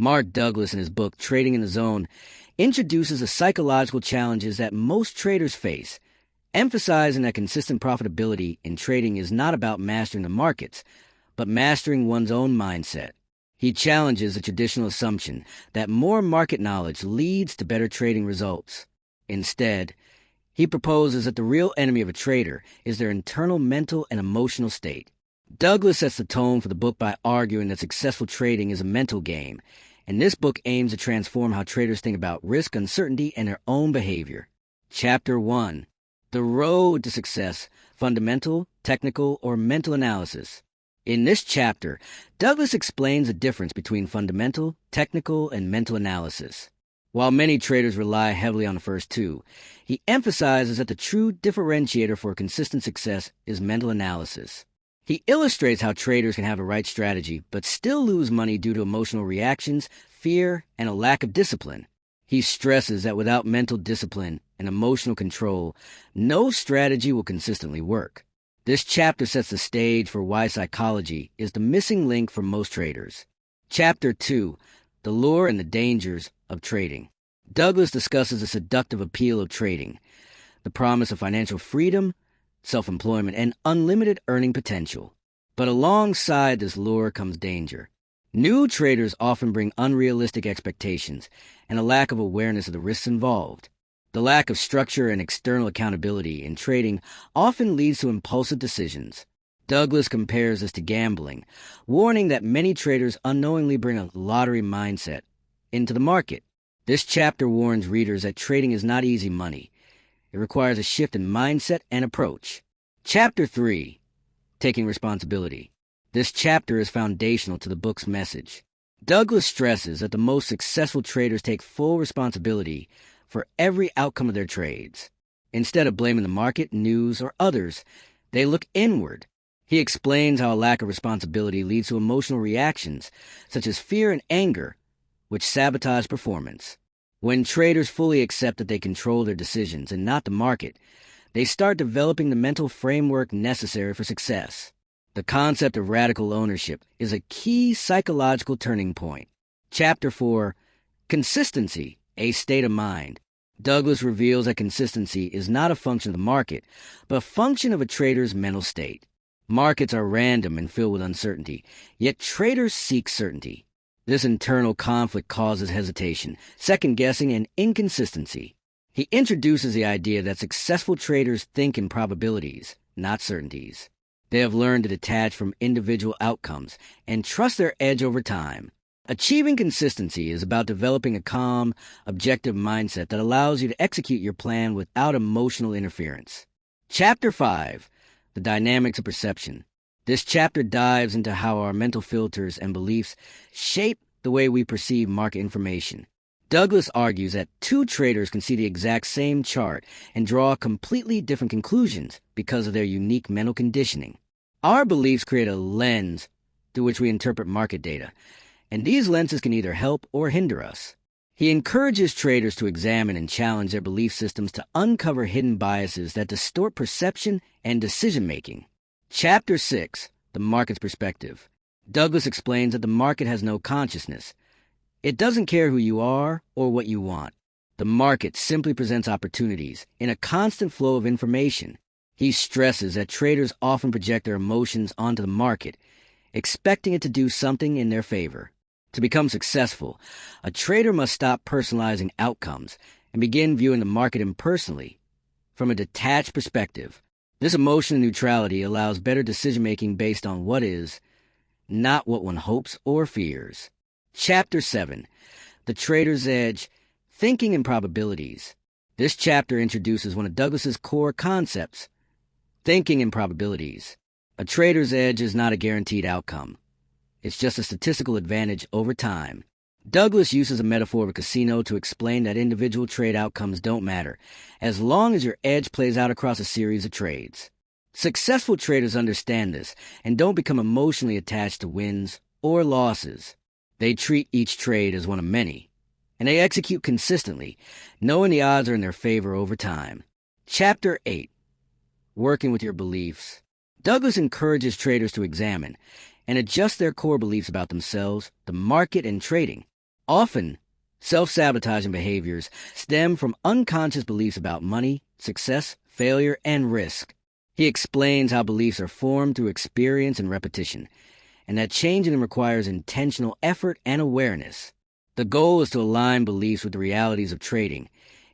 Mark Douglas, in his book Trading in the Zone, introduces the psychological challenges that most traders face, emphasizing that consistent profitability in trading is not about mastering the markets, but mastering one's own mindset. He challenges the traditional assumption that more market knowledge leads to better trading results. Instead, he proposes that the real enemy of a trader is their internal mental and emotional state. Douglas sets the tone for the book by arguing that successful trading is a mental game, and this book aims to transform how traders think about risk, uncertainty, and their own behavior. Chapter 1. The Road to Success: Fundamental, Technical, or Mental Analysis. In this chapter, Douglas explains the difference between fundamental, technical, and mental analysis. While many traders rely heavily on the first two, he emphasizes that the true differentiator for consistent success is mental analysis. He illustrates how traders can have the right strategy but still lose money due to emotional reactions, fear, and a lack of discipline. He stresses that without mental discipline and emotional control, no strategy will consistently work. This chapter sets the stage for why psychology is the missing link for most traders. Chapter 2. The Lure and the Dangers of Trading. Douglas discusses the seductive appeal of trading, the promise of financial freedom, self-employment, and unlimited earning potential. But alongside this lure comes danger. New traders often bring unrealistic expectations and a lack of awareness of the risks involved. The lack of structure and external accountability in trading often leads to impulsive decisions. Douglas compares this to gambling, warning that many traders unknowingly bring a lottery mindset into the market. This chapter warns readers that trading is not easy money. It requires a shift in mindset and approach. Chapter 3. Taking Responsibility. This chapter is foundational to the book's message. Douglas stresses that the most successful traders take full responsibility for every outcome of their trades. Instead of blaming the market, news, or others, they look inward. He explains how a lack of responsibility leads to emotional reactions, such as fear and anger, which sabotage performance. When traders fully accept that they control their decisions and not the market, they start developing the mental framework necessary for success. The concept of radical ownership is a key psychological turning point. Chapter 4. Consistency: A State of Mind. Douglas reveals that consistency is not a function of the market, but a function of a trader's mental state. Markets are random and filled with uncertainty, yet traders seek certainty. This internal conflict causes hesitation, second-guessing, and inconsistency. He introduces the idea that successful traders think in probabilities, not certainties. They have learned to detach from individual outcomes and trust their edge over time. Achieving consistency is about developing a calm, objective mindset that allows you to execute your plan without emotional interference. Chapter 5. The Dynamics of Perception. This chapter dives into how our mental filters and beliefs shape the way we perceive market information. Douglas argues that two traders can see the exact same chart and draw completely different conclusions because of their unique mental conditioning. Our beliefs create a lens through which we interpret market data, and these lenses can either help or hinder us. He encourages traders to examine and challenge their belief systems to uncover hidden biases that distort perception and decision-making. Chapter 6. The Market's Perspective. Douglas explains that the market has no consciousness. It doesn't care who you are or what you want. The market simply presents opportunities in a constant flow of information. He stresses that traders often project their emotions onto the market, expecting it to do something in their favor. To become successful, a trader must stop personalizing outcomes and begin viewing the market impersonally, from a detached perspective. This emotional neutrality allows better decision-making based on what is, not what one hopes or fears. Chapter 7. The Trader's Edge: Thinking in Probabilities. This chapter introduces one of Douglas's core concepts: thinking in probabilities. A trader's edge is not a guaranteed outcome. It's just a statistical advantage over time. Douglas uses a metaphor of a casino to explain that individual trade outcomes don't matter, as long as your edge plays out across a series of trades. Successful traders understand this and don't become emotionally attached to wins or losses. They treat each trade as one of many, and they execute consistently, knowing the odds are in their favor over time. Chapter 8. Working with Your Beliefs. Douglas encourages traders to examine and adjust their core beliefs about themselves, the market, and trading. Often, self-sabotaging behaviors stem from unconscious beliefs about money, success, failure, and risk. He explains how beliefs are formed through experience and repetition, and that changing them requires intentional effort and awareness. The goal is to align beliefs with the realities of trading,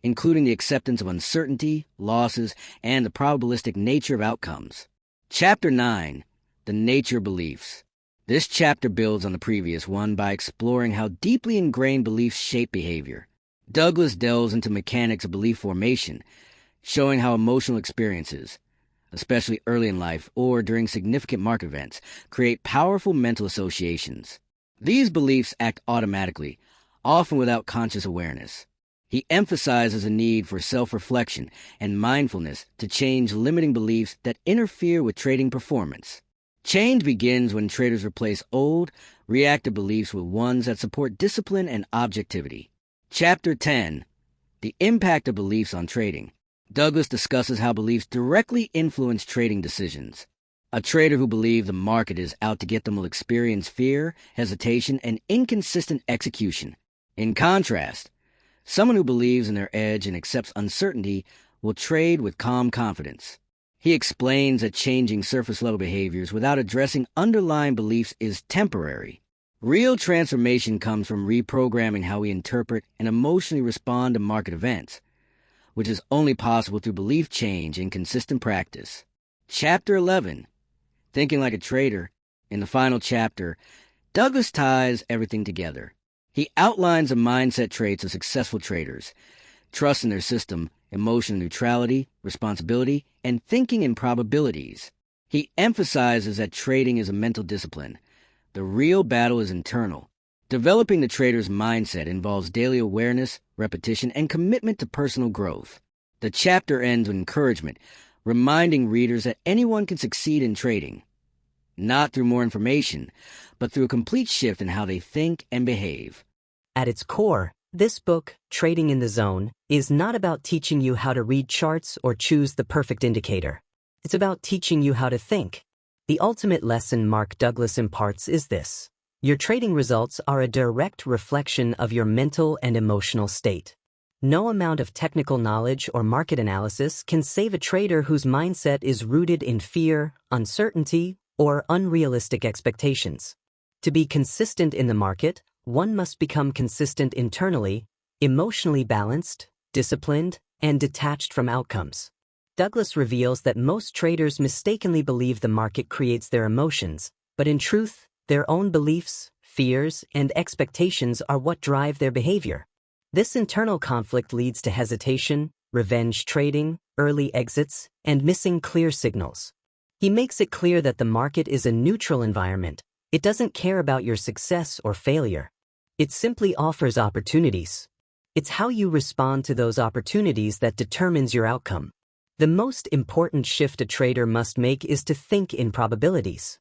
including the acceptance of uncertainty, losses, and the probabilistic nature of outcomes. Chapter 9. The Nature of Beliefs. This chapter builds on the previous one by exploring how deeply ingrained beliefs shape behavior. Douglas delves into mechanics of belief formation, showing how emotional experiences, especially early in life or during significant market events, create powerful mental associations. These beliefs act automatically, often without conscious awareness. He emphasizes a need for self-reflection and mindfulness to change limiting beliefs that interfere with trading performance. Change begins when traders replace old, reactive beliefs with ones that support discipline and objectivity. Chapter 10. The Impact of Beliefs on Trading. Douglas discusses how beliefs directly influence trading decisions. A trader who believes the market is out to get them will experience fear, hesitation, and inconsistent execution. In contrast, someone who believes in their edge and accepts uncertainty will trade with calm confidence. He explains that changing surface-level behaviors without addressing underlying beliefs is temporary. Real transformation comes from reprogramming how we interpret and emotionally respond to market events, which is only possible through belief change and consistent practice. Chapter 11. Thinking Like a Trader. In the final chapter, Douglas ties everything together. He outlines the mindset traits of successful traders: trust in their system, emotional neutrality, responsibility, and thinking in probabilities. He emphasizes that trading is a mental discipline. The real battle is internal. Developing the trader's mindset involves daily awareness, repetition, and commitment to personal growth. The chapter ends with encouragement, reminding readers that anyone can succeed in trading, not through more information, but through a complete shift in how they think and behave. At its core, this book, Trading in the Zone, is not about teaching you how to read charts or choose the perfect indicator. It's about teaching you how to think. The ultimate lesson Mark Douglas imparts is this: your trading results are a direct reflection of your mental and emotional state. No amount of technical knowledge or market analysis can save a trader whose mindset is rooted in fear, uncertainty, or unrealistic expectations. To be consistent in the market, one must become consistent internally, emotionally balanced, disciplined, and detached from outcomes. Douglas reveals that most traders mistakenly believe the market creates their emotions, but in truth, their own beliefs, fears, and expectations are what drive their behavior. This internal conflict leads to hesitation, revenge trading, early exits, and missing clear signals. He makes it clear that the market is a neutral environment. It doesn't care about your success or failure. It simply offers opportunities. It's how you respond to those opportunities that determines your outcome. The most important shift a trader must make is to think in probabilities.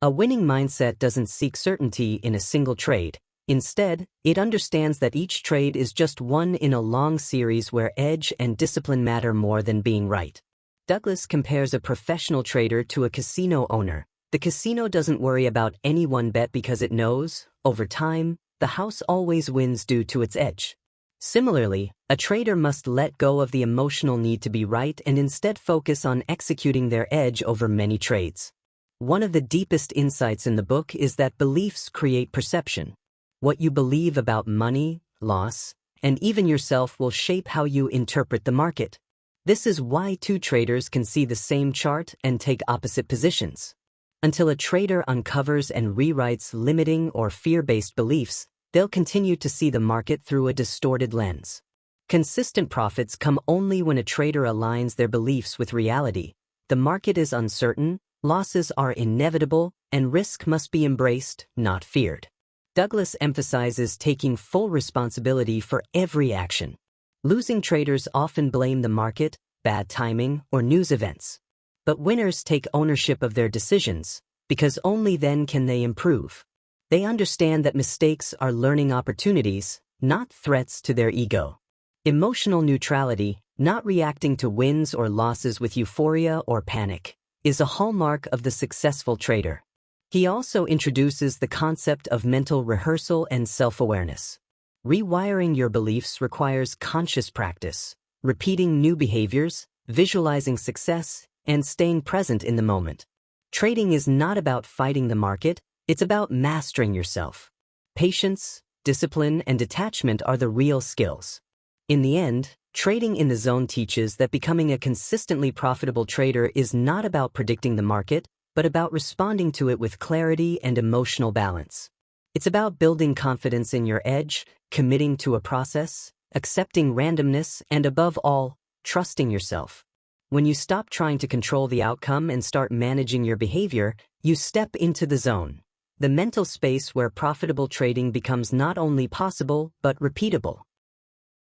A winning mindset doesn't seek certainty in a single trade. Instead, it understands that each trade is just one in a long series where edge and discipline matter more than being right. Douglas compares a professional trader to a casino owner. The casino doesn't worry about any one bet because it knows, over time, the house always wins due to its edge. Similarly, a trader must let go of the emotional need to be right and instead focus on executing their edge over many trades. One of the deepest insights in the book is that beliefs create perception. What you believe about money, loss, and even yourself will shape how you interpret the market. This is why two traders can see the same chart and take opposite positions. Until a trader uncovers and rewrites limiting or fear-based beliefs, they'll continue to see the market through a distorted lens. Consistent profits come only when a trader aligns their beliefs with reality. The market is uncertain, losses are inevitable, and risk must be embraced, not feared. Douglas emphasizes taking full responsibility for every action. Losing traders often blame the market, bad timing, or news events. But winners take ownership of their decisions, because only then can they improve. They understand that mistakes are learning opportunities, not threats to their ego. Emotional neutrality, not reacting to wins or losses with euphoria or panic, is a hallmark of the successful trader. He also introduces the concept of mental rehearsal and self-awareness. Rewiring your beliefs requires conscious practice, repeating new behaviors, visualizing success, and staying present in the moment. Trading is not about fighting the market, it's about mastering yourself. Patience, discipline, and detachment are the real skills. In the end, trading in the zone teaches that becoming a consistently profitable trader is not about predicting the market, but about responding to it with clarity and emotional balance. It's about building confidence in your edge, committing to a process, accepting randomness, and above all, trusting yourself. When you stop trying to control the outcome and start managing your behavior, you step into the zone, the mental space where profitable trading becomes not only possible but repeatable.